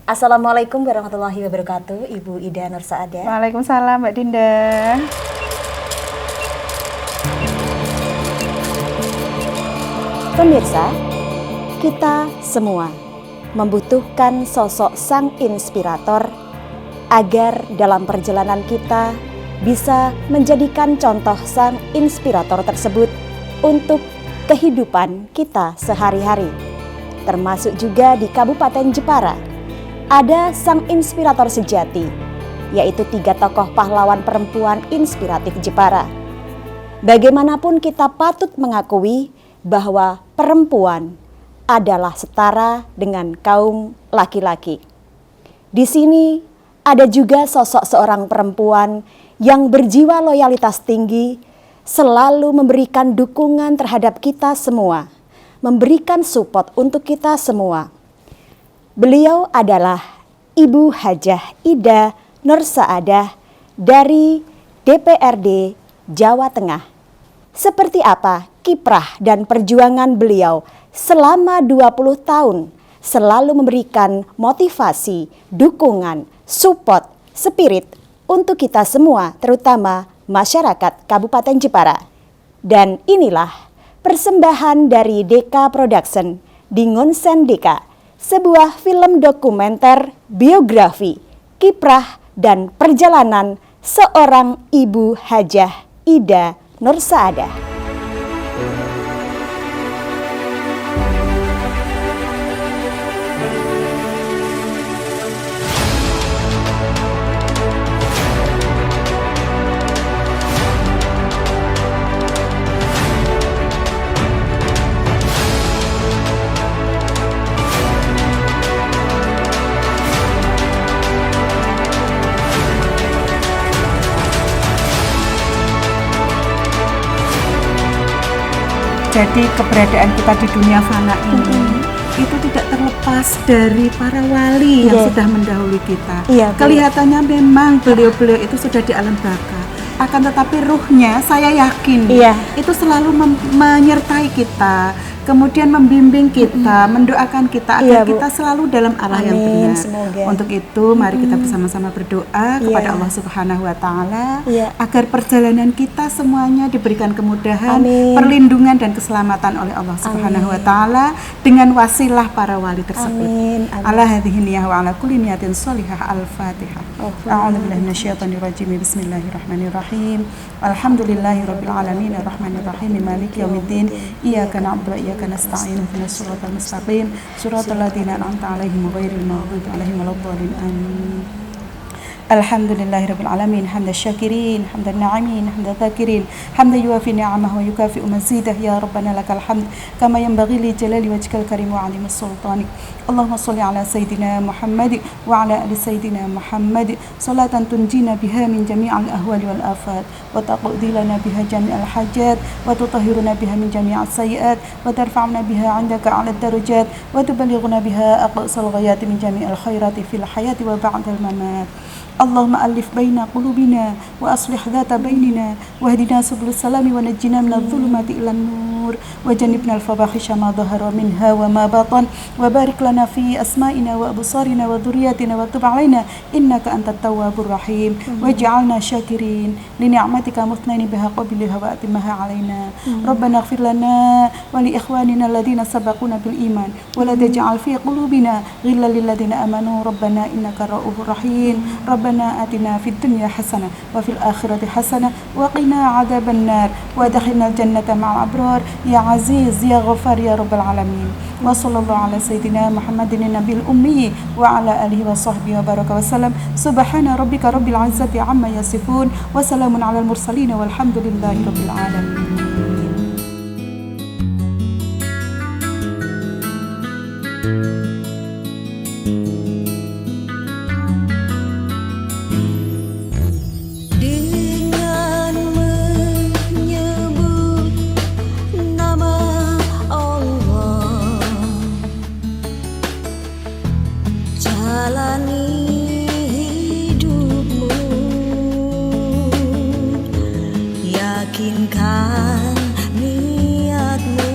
Assalamualaikum warahmatullahi wabarakatuh, Ibu Ida Nursaadah. Waalaikumsalam, Mbak Dinda. Pemirsa, kita semua membutuhkan sosok sang inspirator agar dalam perjalanan kita bisa menjadikan contoh sang inspirator tersebut untuk kehidupan kita sehari-hari. Termasuk juga di Kabupaten Jepara, ada sang inspirator sejati, yaitu 3 tokoh pahlawan perempuan inspiratif Jepara. Bagaimanapun kita patut mengakui bahwa perempuan adalah setara dengan kaum laki-laki. Di sini ada juga sosok seorang perempuan yang berjiwa loyalitas tinggi, selalu memberikan dukungan terhadap kita semua, memberikan support untuk kita semua. Beliau adalah Ibu Hajah Ida Nursaadah dari DPRD Jawa Tengah. Seperti apa kiprah dan perjuangan beliau selama 20 tahun selalu memberikan motivasi, dukungan, support, spirit untuk kita semua, terutama masyarakat Kabupaten Jepara. Dan inilah persembahan dari Deka Production di Ngonsen Deka, sebuah film dokumenter biografi, kiprah dan perjalanan seorang Ibu Hajah Ida Nursaadah. Jadi keberadaan kita di dunia fana ini itu tidak terlepas dari para wali yang sudah mendahului kita. Kelihatannya memang beliau-beliau itu sudah di alam baka, akan tetapi ruhnya saya yakin itu selalu menyertai kita, kemudian membimbing kita, mendoakan kita agar kita selalu dalam arah yang benar. Semoga. Untuk itu mari kita bersama-sama berdoa kepada Allah Subhanahu wa taala agar perjalanan kita semuanya diberikan kemudahan, perlindungan dan keselamatan oleh Allah Subhanahu wa taala dengan wasilah para wali tersebut. Ala hadhihi niyah wa ala kulli niyatin shalihah. Al-Fatihah. A'udzubillahi minasyaitonir rajim. Bismillahirrahmanirrahim. Alhamdulillahirabbil alamin arrahmanir rahim maliki yaumiddin. Iyyaka na'budu wa iyyaka nasta'in ihdinas siratal mustaqim siratal ladzina an'amta 'alaihim ghairil maghdubi 'alaihim waladdallin. Amin. Alhamdulillahirabbil alamin hamdas syakirin hamdan na'imin hamdan dzakirin hamdan yuwafi ni'amahu wa yukafi'u mazidah ya rabbana lakal hamd kama yanbaghi li jalali wajhikal karim wa 'azimi sultanik. Allahumma shalli ala sayyidina Muhammad wa ala ali sayyidina Muhammad salatan tunjina biha min jami'il ahwali wal afat wa taqdi lana biha jami'al hajat wa tutahhiruna biha min jami'as sayyi'at wa tarfa'una biha 'indaka 'ala darajat wa tuballighuna biha aqsal ghayati min jami'il khairati fil hayati wa ba'dal mamat. اللهم ألف بين قلوبنا وأصلح ذات بيننا واهدنا سبل السلام ونجنا من الظلمات إلى النور وجنبنا الفواحش ما ظهر منها وما بطن وبارك لنا في أسمائنا وأبصارنا وذرياتنا وتب علينا إنك أنت التواب الرحيم واجعلنا شاكرين لنعمتك مثنين بها قبلها وأتمها علينا. ربنا اغفر لنا ولإخواننا الذين سبقونا بالإيمان ولا تجعل في قلوبنا غلا للذين آمنوا ربنا إنك رؤوف رحيم. ربنا آتنا في الدنيا حسنة وفي الآخرة حسنة وقنا عذاب النار وادخلنا الجنة مع الأبرار يا عزيز يا غفار يا رب العالمين. وصلى الله على سيدنا محمد النبي الأمي وعلى آله وصحبه وبارك وسلم. سبحان ربك رب العزة عما يصفون وسلام على المرسلين والحمد لله رب العالمين. Jalani hidupmu, yakinkan niatmu,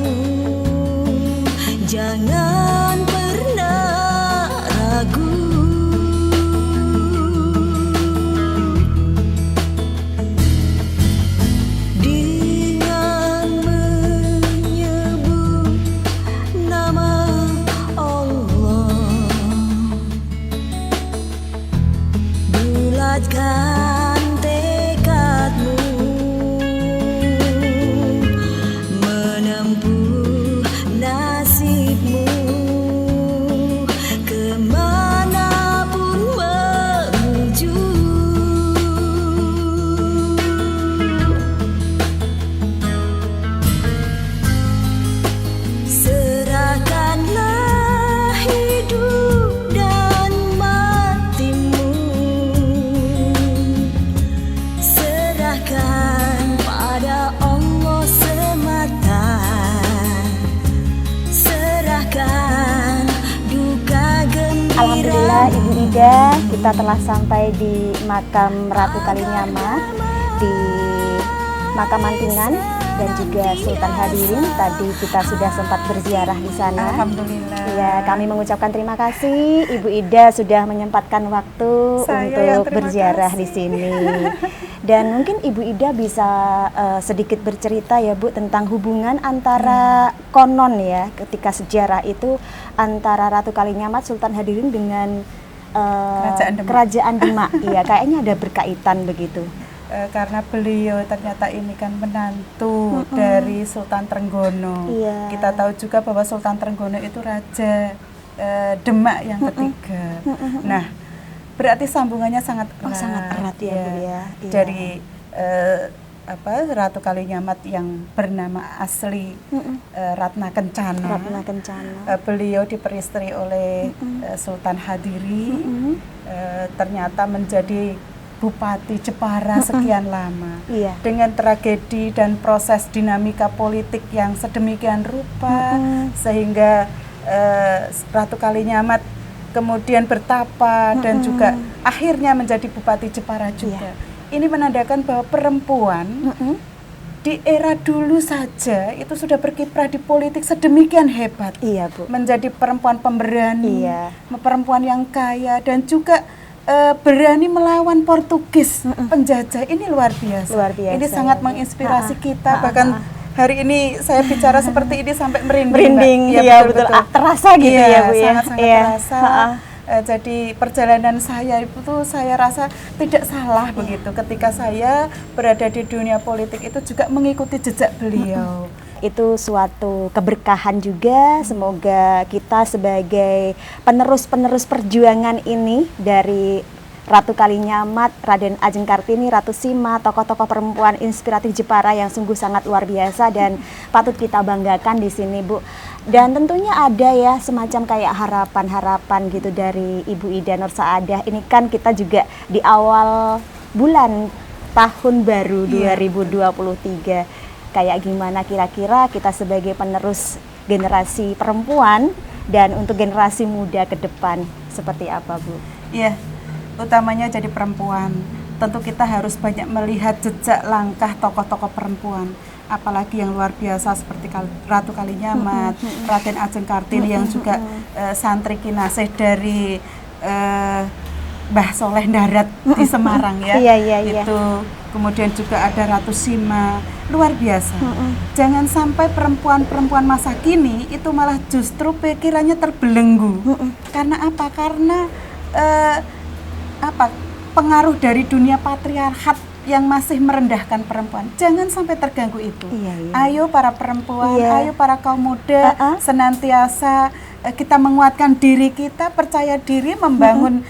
jangan pernah ragu. Ida, kita telah sampai di makam Ratu Kalinyamat di makam Mantingan dan juga Sultan Hadirin. Tadi kita sudah sempat berziarah di sana. Alhamdulillah. Ya, kami mengucapkan terima kasih Ibu Ida sudah menyempatkan waktu untuk berziarah di sini. Dan mungkin Ibu Ida bisa sedikit bercerita ya Bu tentang hubungan antara konon ya ketika sejarah itu antara Ratu Kalinyamat Sultan Hadirin dengan Kerajaan Demak. Iya, kayaknya ada berkaitan begitu. Karena beliau ternyata ini kan menantu dari Sultan Trenggono. Iya. Kita tahu juga bahwa Sultan Trenggono itu raja Demak yang ketiga. Nah, berarti sambungannya sangat erat. Oh, sangat erat ya, Bu ya. Iya. Dari Ratu Kalinyamat yang bernama asli Ratna Kencana. Ratna Kencana. Beliau diperistri oleh Sultan Hadiri. Ternyata menjadi Bupati Jepara sekian lama. Iya. Dengan tragedi dan proses dinamika politik yang sedemikian rupa sehingga Ratu Kalinyamat kemudian bertapa dan juga akhirnya menjadi Bupati Jepara juga. Ini menandakan bahwa perempuan di era dulu saja itu sudah berkiprah di politik sedemikian hebat. Iya, Bu. Menjadi perempuan pemberani, Iya. perempuan yang kaya dan juga berani melawan Portugis penjajah. Ini luar biasa. Luar biasa, Ini sangat ya, Bu. menginspirasi kita. Bahkan hari ini saya bicara seperti ini sampai merinding. Merinding, Mbak. iya betul. Terasa gitu Iya, ya Bu ya. sangat-sangat terasa. Jadi perjalanan saya itu saya rasa tidak salah begitu ketika saya berada di dunia politik itu juga mengikuti jejak beliau. Itu suatu keberkahan juga. Semoga kita sebagai penerus-penerus perjuangan ini dari Ratu Kalinyamat, Raden Ajeng Kartini, Ratu Sima, tokoh-tokoh perempuan inspiratif Jepara yang sungguh sangat luar biasa dan patut kita banggakan di sini, Bu. Dan tentunya ada ya semacam kayak harapan-harapan gitu dari Ibu Ida Nur Saadah. Ini kan kita juga di awal bulan tahun baru 2023. Kayak gimana kira-kira kita sebagai penerus generasi perempuan dan untuk generasi muda ke depan seperti apa, Bu? Iya, utamanya jadi perempuan. Tentu kita harus banyak melihat jejak langkah tokoh-tokoh perempuan. Apalagi yang luar biasa seperti Ratu Kalinyamat, Raden Ajeng Kartini yang juga santri kinasih dari Mbah Soleh Darat di Semarang ya. Iya. Itu kemudian juga ada Ratu Sima, luar biasa. Jangan sampai perempuan-perempuan masa kini itu malah justru pikirannya terbelenggu. Karena apa? Karena pengaruh dari dunia patriarkat yang masih merendahkan perempuan. Jangan sampai terganggu itu. Iya. Ayo para perempuan, ayo para kaum muda senantiasa kita menguatkan diri kita, percaya diri, membangun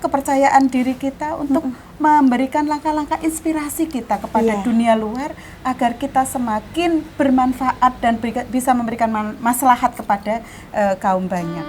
kepercayaan diri kita untuk memberikan langkah-langkah inspirasi kita kepada dunia luar agar kita semakin bermanfaat dan bisa memberikan maslahat kepada kaum banyak.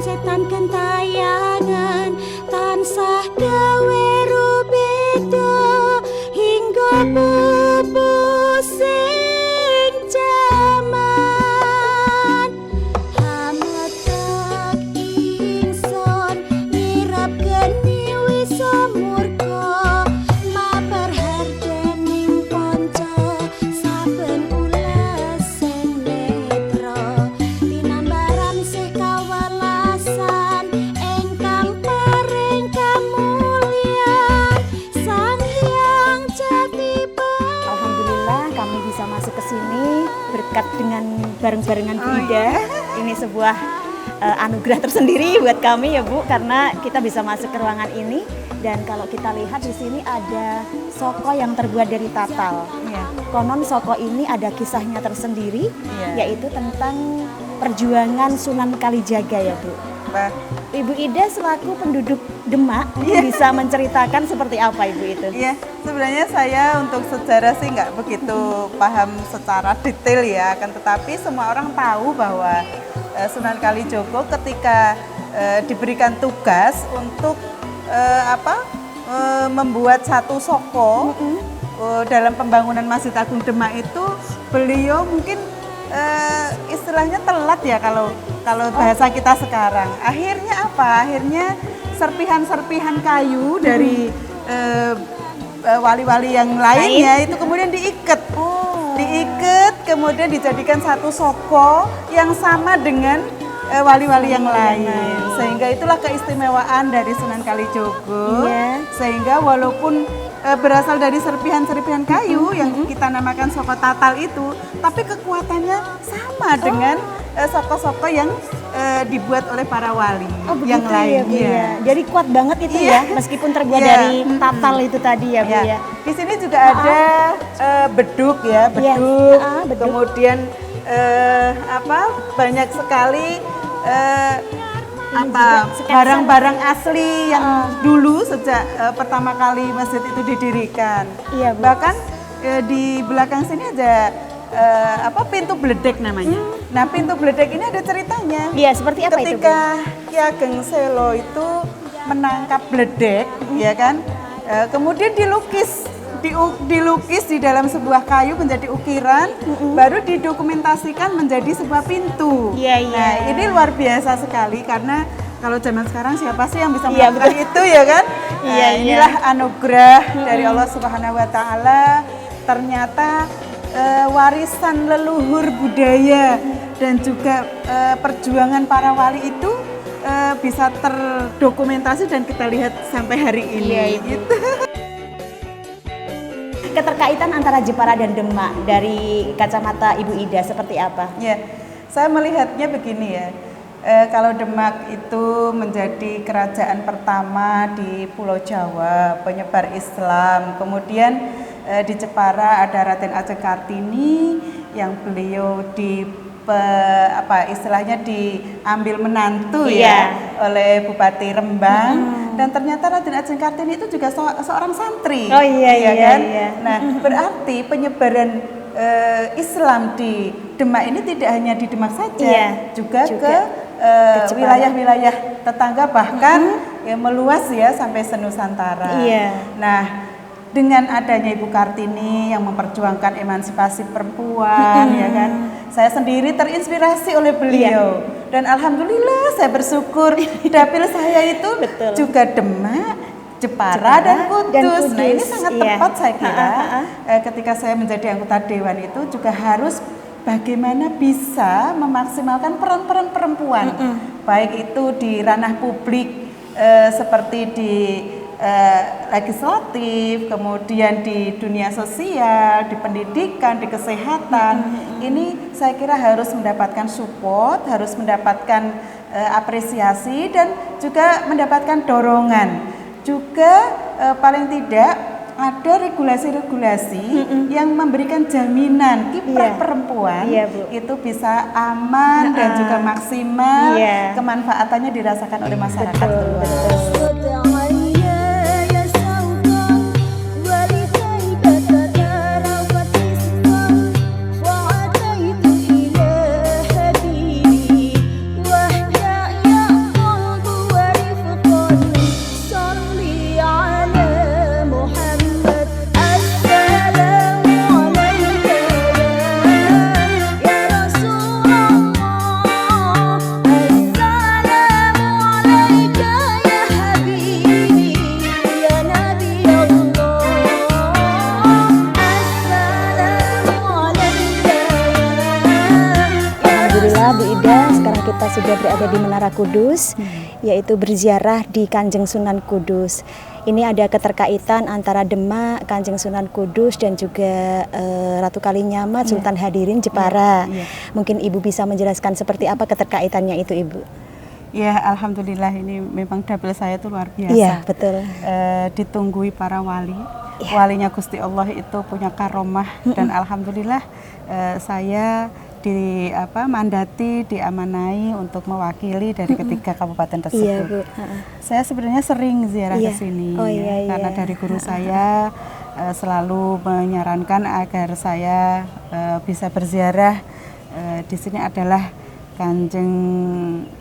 Setan kentayangan tansah gawe rubeda hingga bebusing jaman hametak ingsun nirap geni wisa murka mabar hardening ponco saben ulas sing netra tinambaran sih kawalasan engkang paring kamulyan sang hyang jati Alhamdulillah kami bisa masuk ke sini berkat dengan bareng-barengan Bu Ida. Ini sebuah anugerah tersendiri buat kami ya Bu, karena kita bisa masuk ke ruangan ini. Dan kalau kita lihat di sini ada soko yang terbuat dari tatal. Iya. Konon soko ini ada kisahnya tersendiri, Iya. yaitu tentang perjuangan Sunan Kalijaga ya Bu. Bah, Ibu Ida selaku penduduk Demak mungkin bisa menceritakan seperti apa Ibu itu? Iya, sebenarnya saya untuk sejarah sih nggak begitu paham secara detail ya, akan tetapi semua orang tahu bahwa Sunan Kalijogo ketika diberikan tugas untuk membuat satu soko dalam pembangunan Masjid Agung Demak itu, beliau mungkin istilahnya telat ya kalau bahasa kita sekarang. Akhirnya apa? Akhirnya serpihan-serpihan kayu dari wali-wali yang lainnya itu kemudian diikat. Diikat, kemudian dijadikan satu soko yang sama dengan wali-wali yang lain. Sehingga itulah keistimewaan dari Sunan Kalijogo. Iya. Sehingga walaupun berasal dari serpihan-serpihan kayu yang kita namakan soko tatal itu, tapi kekuatannya sama dengan soko-soko yang dibuat oleh para wali yang lain. Ya, Bu, ya. Jadi kuat banget itu ya, meskipun terbuat Iya. dari tatal itu tadi ya Bu ya. Di sini juga ada beduk ya, Iya. beduk. Beduk. Kemudian banyak sekali sketsa. barang-barang asli yang dulu sejak pertama kali masjid itu didirikan. Iya, Bu. Bahkan di belakang sini ada pintu beledek namanya. Nah, pintu beledek ini ada ceritanya. Iya, seperti apa itu Bu? Ketika Ki Ageng Selo itu menangkap beledek, ya kan, kemudian dilukis di dalam sebuah kayu menjadi ukiran, baru didokumentasikan menjadi sebuah pintu. Iya, iya. Nah, ini luar biasa sekali karena kalau zaman sekarang siapa sih yang bisa Iya, melakukan itu ya kan? Iya, Inilah anugerah dari Allah Subhanahu Wa Taala. Ternyata warisan leluhur budaya dan juga perjuangan para wali itu bisa terdokumentasi dan kita lihat sampai hari ini. Iya, Ibu. Gitu. Keterkaitan antara Jepara dan Demak dari kacamata Ibu Ida seperti apa? Ya, saya melihatnya begini ya. Kalau Demak itu menjadi kerajaan pertama di Pulau Jawa, penyebar Islam. Kemudian di Jepara ada Raden Ajeng Kartini yang beliau istilahnya diambil menantu ya oleh Bupati Rembang. Dan ternyata Raden Ajeng Kartini itu juga seorang santri. Oh iya kan? iya. Nah, berarti penyebaran Islam di Demak ini tidak hanya di Demak saja, juga ke wilayah-wilayah tetangga, bahkan meluas ya sampai senusantara. Iya. Nah, dengan adanya Ibu Kartini yang memperjuangkan emansipasi perempuan, ya kan, saya sendiri terinspirasi oleh beliau. Dan alhamdulillah saya bersyukur dapil saya itu juga Demak, Jepara dan Kudus. Nah, ini sangat tepat saya kira. Ketika saya menjadi anggota dewan itu juga harus bagaimana bisa memaksimalkan peran-peran perempuan, baik itu di ranah publik seperti di legislatif, kemudian di dunia sosial, di pendidikan, di kesehatan. Ini saya kira harus mendapatkan support, harus mendapatkan apresiasi dan juga mendapatkan dorongan. Juga paling tidak ada regulasi-regulasi yang memberikan jaminan kiprah perempuan itu bisa aman dan juga maksimal, kemanfaatannya dirasakan oleh masyarakat luas. Kita sudah berada di Menara Kudus, yaitu berziarah di Kanjeng Sunan Kudus. Ini ada keterkaitan antara Demak, Kanjeng Sunan Kudus dan juga Ratu Kalinyamat, Sultan Hadirin Jepara. Mungkin Ibu bisa menjelaskan seperti apa keterkaitannya itu, Ibu? Ya, alhamdulillah ini memang dapil saya itu luar biasa. Iya, betul. Ditunggui para wali. Walinya Gusti Allah itu punya karomah dan alhamdulillah saya mandati, diamanai untuk mewakili dari ketiga kabupaten tersebut. Iya, Bu. Saya sebenarnya sering ziarah Iya. ke sini Oh, iya, karena iya. dari guru saya selalu menyarankan agar saya bisa berziarah. Di sini adalah Kanjeng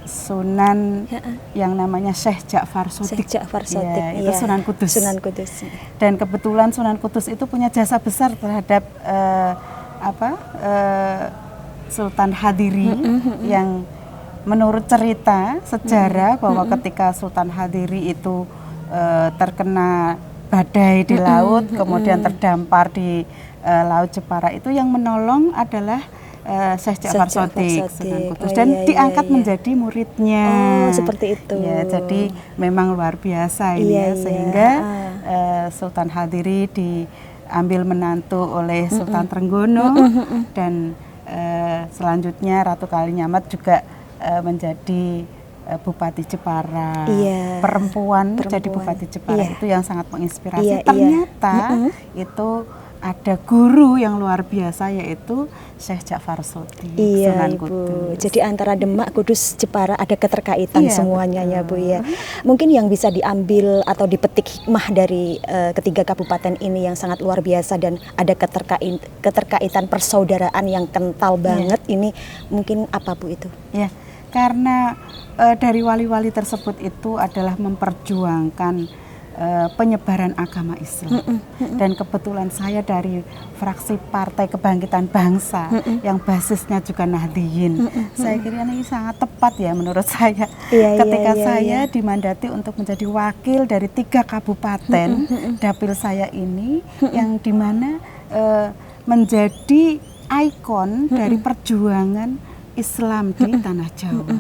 Sunan yang namanya Syekh Ja'far Shodiq. Syekh Ja'far Iya, Shodiq, itu iya. Sunan Kudus. Sunan Kudus. Dan kebetulan Sunan Kudus itu punya jasa besar terhadap Sultan Hadiri yang menurut cerita sejarah bahwa ketika Sultan Hadiri itu terkena badai di laut, kemudian terdampar di Laut Jepara, itu yang menolong adalah Syekh Ja'far Shodiq, Sunan Kudus, dan diangkat menjadi muridnya. Oh, seperti itu. Ya, jadi memang luar biasa ini Iya, ya, iya. sehingga Sultan Hadiri diambil menantu oleh Sultan Trenggono dan selanjutnya Ratu Kalinyamat juga menjadi Bupati Jepara. Iya. Perempuan jadi Bupati Jepara, Iya. itu yang sangat menginspirasi. Iya, iya. Ternyata itu ada guru yang luar biasa yaitu Syekh Ja'far Shodiq, Iya, Sunan Ibu. Kudus. Jadi antara Demak, Kudus, Jepara ada keterkaitan Iya, semuanya ya, Bu ya. Mungkin yang bisa diambil atau dipetik hikmah dari ketiga kabupaten ini yang sangat luar biasa dan ada keterkaitan persaudaraan yang kental banget ini, mungkin apa, Bu, itu? Ya, karena dari wali-wali tersebut itu adalah memperjuangkan penyebaran agama Islam. Dan kebetulan saya dari fraksi Partai Kebangkitan Bangsa yang basisnya juga Nahdliyin. Saya kira ini sangat tepat ya menurut saya. Iya, Ketika iya, saya iya. dimandati untuk menjadi wakil dari 3 kabupaten dapil saya ini, yang dimana menjadi ikon dari perjuangan Islam di tanah Jawa.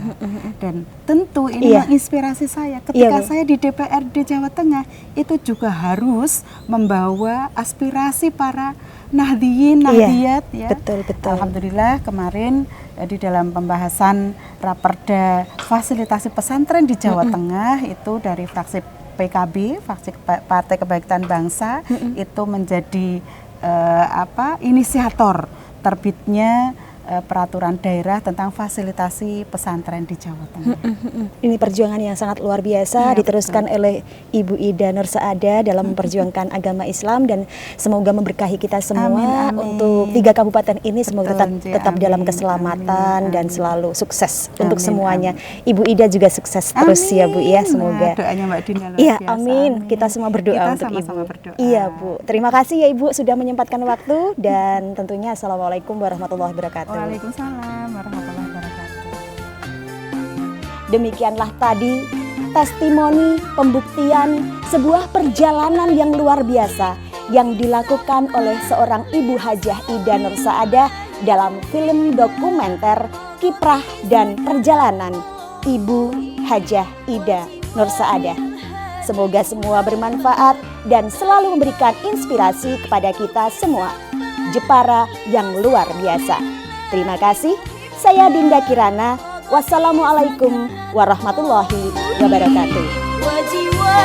Dan tentu ini Iya. menginspirasi saya Iya, ketika Bu. saya di DPRD Jawa Tengah itu juga harus membawa aspirasi para Nahdliyin, Nahdliyat ya. betul, betul. Alhamdulillah kemarin di dalam pembahasan Raperda fasilitasi pesantren di Jawa Tengah itu dari fraksi PKB, fraksi Partai Kebangkitan Bangsa itu menjadi inisiator terbitnya peraturan daerah tentang fasilitasi pesantren di Jawa Tengah. Ini perjuangan yang sangat luar biasa Iya, diteruskan oleh Ibu Ida Nur Saada dalam memperjuangkan agama Islam, dan semoga memberkahi kita semua Amin, amin. untuk 3 kabupaten ini. Semoga Betul, Nji, tetap dalam amin, keselamatan amin, dan amin. selalu sukses untuk Amin, semuanya. Ibu Ida juga sukses terus ya, Bu ya, Amin. semoga. Nah, doanya Mbak Dina luar Iya, biasa. amin. Kita semua berdoa Kita untuk sama-sama Ibu. berdoa. Iya, Bu. Terima kasih ya Ibu sudah menyempatkan waktu, dan tentunya Assalamualaikum warahmatullahi wabarakatuh. Waalaikumsalam warahmatullahi wabarakatuh. Demikianlah tadi testimoni pembuktian sebuah perjalanan yang luar biasa yang dilakukan oleh seorang Ibu Hajah Ida Nur Saadah dalam film dokumenter Kiprah dan Perjalanan Ibu Hajah Ida Nur Saadah. Semoga semua bermanfaat dan selalu memberikan inspirasi kepada kita semua. Jepara yang luar biasa. Terima kasih. Saya Dinda Kirana. Wassalamualaikum warahmatullahi wabarakatuh. Wajiwa